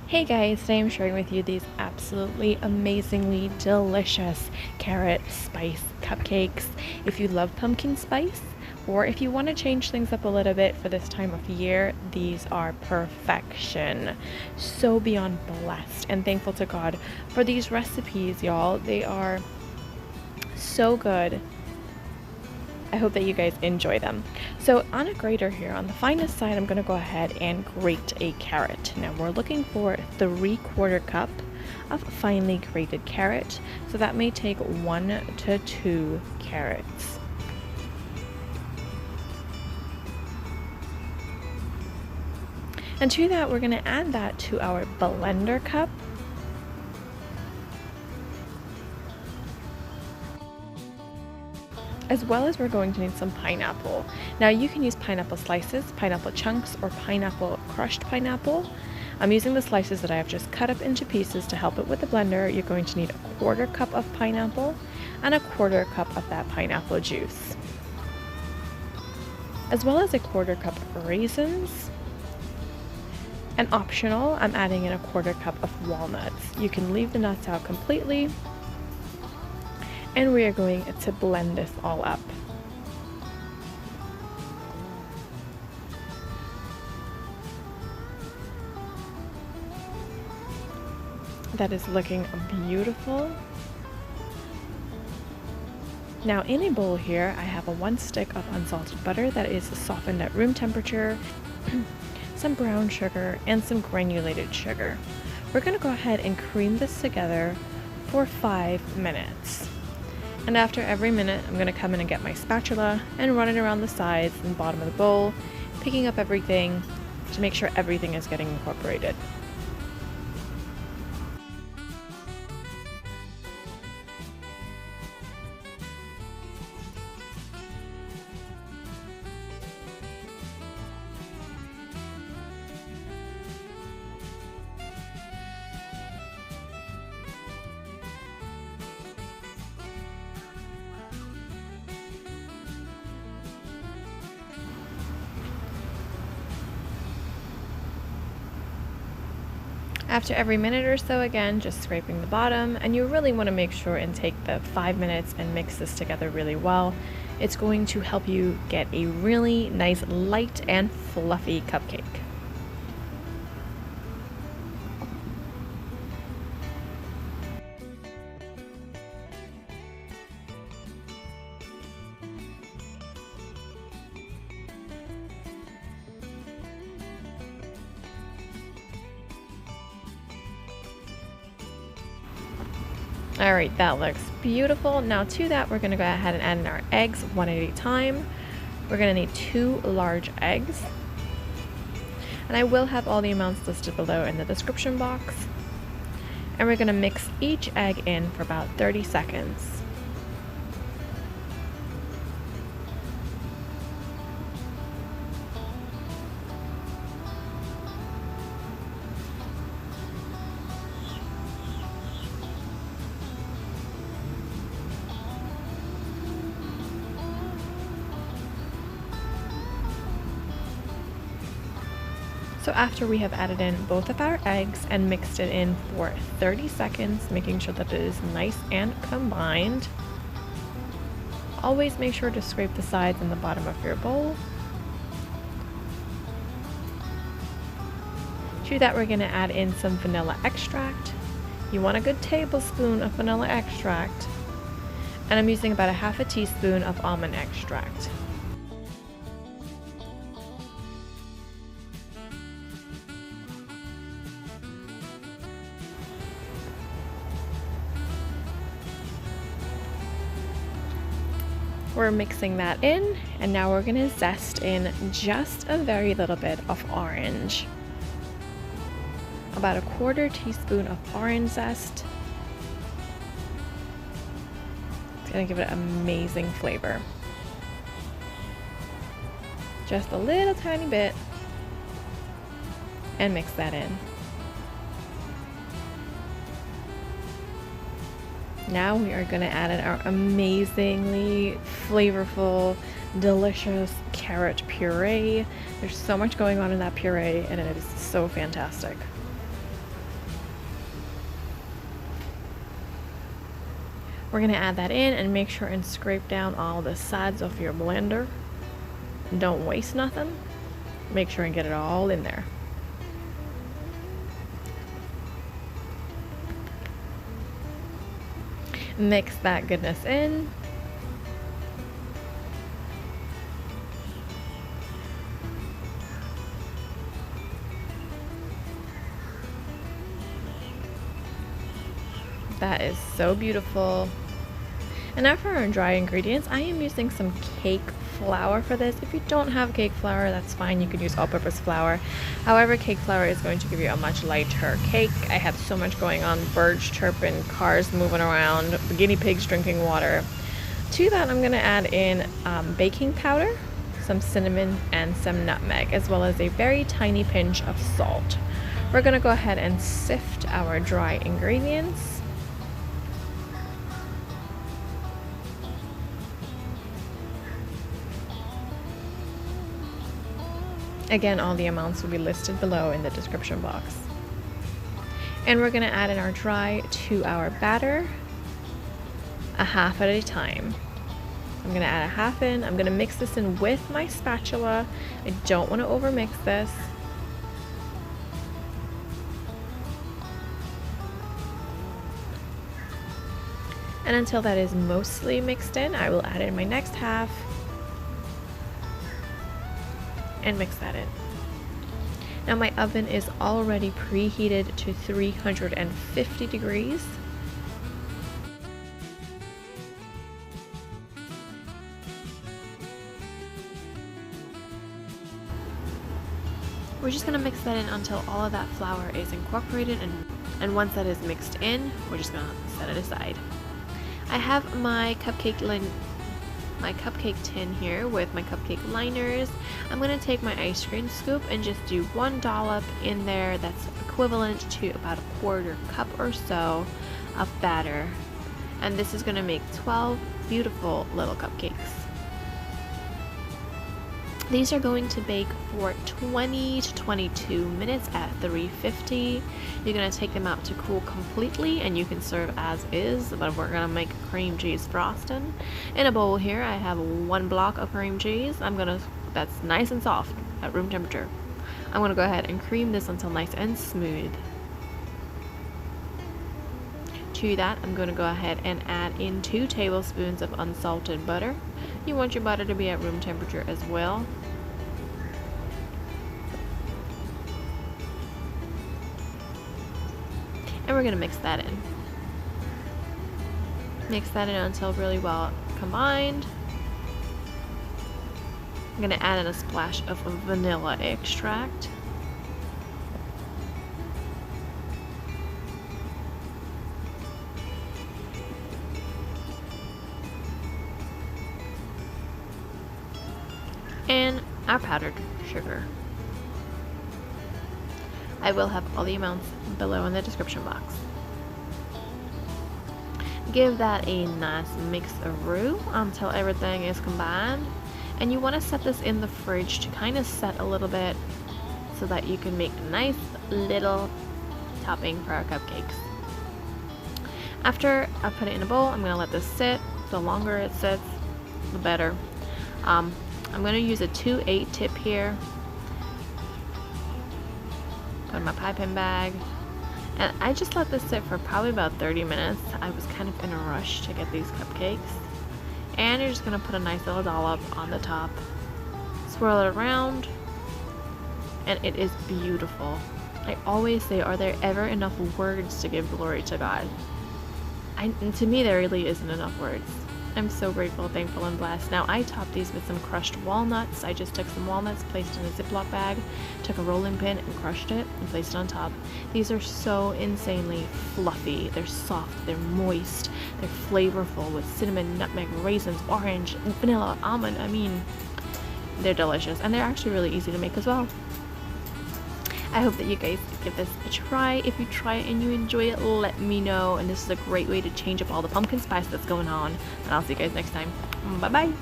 Hey guys, today I'm sharing with you these absolutely amazingly delicious carrot spice cupcakes. If you love pumpkin spice, or if you want to change things up a little bit for this time of year, these are perfection. So beyond blessed and thankful to God for these recipes, y'all. They are so good. I hope that you guys enjoy them. So on a grater here, on the finest side, I'm going to go ahead and grate a carrot. Now we're looking for 3/4 cup of finely grated carrot. So that may take 1 to 2 carrots. And to that, we're going to add that to our blender cup. As well as we're going to need some pineapple. Now you can use pineapple slices, pineapple chunks, or crushed pineapple. I'm using the slices that I have just cut up into pieces to help it with the blender. You're going to need 1/4 cup of pineapple and 1/4 cup of that pineapple juice. As well as 1/4 cup of raisins. And optional, I'm adding in 1/4 cup of walnuts. You can leave the nuts out completely. And we are going to blend this all up. That is looking beautiful. Now in a bowl here, I have 1 stick of unsalted butter that is softened at room temperature, some brown sugar, and some granulated sugar. We're going to go ahead and cream this together for 5 minutes. And after every minute, I'm going to come in and get my spatula and run it around the sides and bottom of the bowl, picking up everything to make sure everything is getting incorporated. After every minute or so, again, just scraping the bottom, and you really want to make sure and take the 5 minutes and mix this together really well. It's going to help you get a really nice, light and fluffy cupcake. Alright, that looks beautiful. Now to that, we're going to go ahead and add in our eggs one at a time. We're going to need 2 large eggs. And I will have all the amounts listed below in the description box. And we're going to mix each egg in for about 30 seconds. So after we have added in both of our eggs and mixed it in for 30 seconds, making sure that it is nice and combined, always make sure to scrape the sides and the bottom of your bowl. To that, we're going to add in some vanilla extract. You want a good tablespoon of vanilla extract, and I'm using about 1/2 teaspoon of almond extract. We're mixing that in, and now we're going to zest in just a very little bit of orange. About 1/4 teaspoon of orange zest. It's going to give it an amazing flavor. Just a little tiny bit, and mix that in. Now we are going to add in our amazingly flavorful, delicious carrot puree. There's so much going on in that puree, and it is so fantastic. We're gonna add that in and make sure and scrape down all the sides of your blender. Don't waste nothing. Make sure and get it all in there. Mix that goodness in. That is so beautiful. And now for our dry ingredients, I am using some cake flour for this. If you don't have cake flour, that's fine. You could use all-purpose flour. However, cake flour is going to give you a much lighter cake. I have so much going on, birds chirping, cars moving around, guinea pigs drinking water. To that, I'm going to add in baking powder, some cinnamon, and some nutmeg, as well as a very tiny pinch of salt. We're going to go ahead and sift our dry ingredients. Again, all the amounts will be listed below in the description box. And we're going to add in our dry to our batter, a half at a time. I'm going to add a half in. I'm going to mix this in with my spatula. I don't want to overmix this. And until that is mostly mixed in, I will add in my next half and mix that in. Now my oven is already preheated to 350 degrees. We're just gonna mix that in until all of that flour is incorporated, and once that is mixed in, we're just gonna set it aside. I have my cupcake tin here with my cupcake liners. I'm going to take my ice cream scoop and just do one dollop in there. That's equivalent to about a quarter cup or so of batter. And this is going to make 12 beautiful little cupcakes. These are going to bake for 20 to 22 minutes at 350. You're going to take them out to cool completely, and you can serve as is, but we're going to make cream cheese frosting. In a bowl here, I have 1 block of cream cheese. That's nice and soft at room temperature. I'm going to go ahead and cream this until nice and smooth. To that, I'm going to go ahead and add in 2 tablespoons of unsalted butter. You want your butter to be at room temperature as well. And we're going to mix that in. Mix that in until really well combined. I'm going to add in a splash of vanilla extract. And our powdered sugar. I will have all the amounts below in the description box. Give that a nice mix-a-roo until everything is combined. And you want to set this in the fridge to kind of set a little bit so that you can make a nice little topping for our cupcakes. After I put it in a bowl, I'm going to let this sit. The longer it sits, the better. I'm going to use a 2/8 tip here. Put in my pie tin bag. And I just let this sit for probably about 30 minutes. I was kind of in a rush to get these cupcakes. And you're just going to put a nice little dollop on the top. Swirl it around. And it is beautiful. I always say, are there ever enough words to give glory to God? To me, there really isn't enough words. I'm so grateful, thankful, and blessed. Now, I topped these with some crushed walnuts. I just took some walnuts, placed in a Ziploc bag, took a rolling pin and crushed it and placed it on top. These are so insanely fluffy. They're soft, they're moist, they're flavorful with cinnamon, nutmeg, raisins, orange, vanilla, almond. I mean, they're delicious, and they're actually really easy to make as well. I hope that you guys give this a try. If you try it and you enjoy it, let me know. And this is a great way to change up all the pumpkin spice that's going on. And I'll see you guys next time. Bye bye.